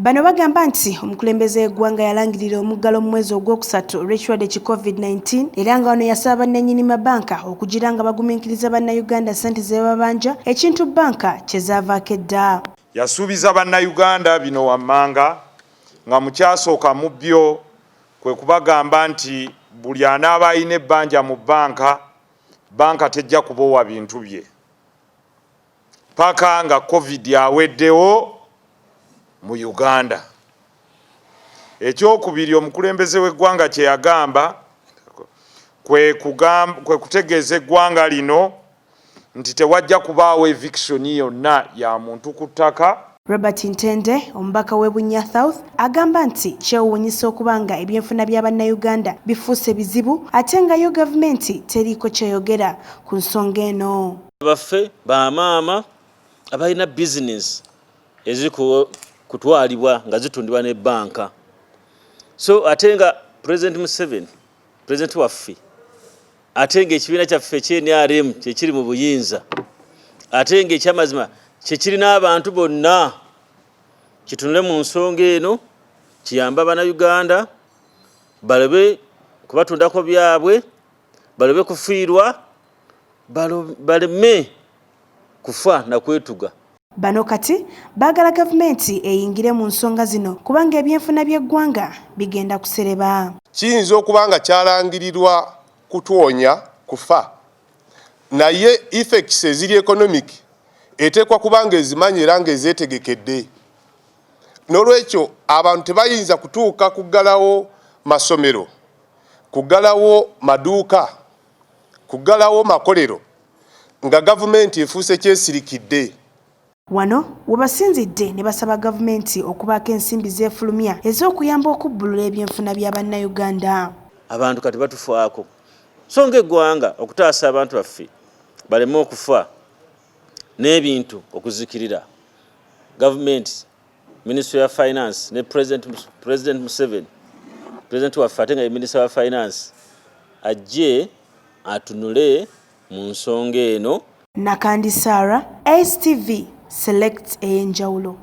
Bano bagamba nti omukulembeze w'eggwanga yalangirira omuggalo mu mwezi ogwokusatu olw'ekirwadde ki COVID-19 era nga wano yasaba bannannyini mabanka okugira nga bagumiikiriza bannayuganda ssente ze babanja ekintu banka kye zaavaako edda. Yasuubiza bannayuganda bino wammanga nga mukyasooka mu byo kwe kubagamba nti buli anaaba alina ebbanja mu banka tejja kubowa bintu bye paka nga COVID aweddewo mu Uganda. Ekyokubiri omukulembeze w'eggwanga kye yagamba kwe kutegeeza eggwanga lino nti tewajja kubaawo eviction yonna ya muntu ku ttaka. Robert Ntende, omubaka w'e Bunya South, agamba nti kyewuunyisa okuba nga ebyenfuna bya bannayuganda bifuuse bizibu ate nga yo gavumenti teriiko kyeyogera ku nsonga eno. Baffe bamaama abalina bizinesi kutwalibwa nga zitundibwa ne banka. So ate nga President Museveni, President waffe, ate nga ekibiina kyaffe ky'NRM kyekiri mu buyinza, ate nga ekyamazima kyekiri n'abantu bonna, kitunule mu nsonga eno kiyamba bannayuganda balobe kubatundako byabwe, balobe kufiirwa, baleme kufa na kwetuga. Bano kati baagala gavumenti eyingire mu nsonga zino kubanga ebyenfuna by'eggwanga bigenda kusereba. Kiyinza okuba nga kyalangirirwa kutwonya kufa, naye effects eziri economic eteekwa kubanga ezimanye era ng'ezeetegekedde. N'olwekyo abantu tebayinza kutuuka kuggalawo masomero, kuggalawo maduuka, kuggalawo makolero nga gavumenti efuuse kyesirikidde. Wano webasinzidde ne basaba gavumenti okubaako ensimbi z'efulumya ez'okuyamba okubbulula ebyenfuna bya bannayuganda. Abantu kati batufaako, so ng'eggwanga okutaasa abantu baffe baleme okufa n'ebintu okuzikirira. Gavumenti, Ministry ya Finance ne President Museveni, President waffe ate nga ye Minister wa Finance, ajje atunule mu nsonga eno. Nakandi Sarah, STV Select ey'enjawulo.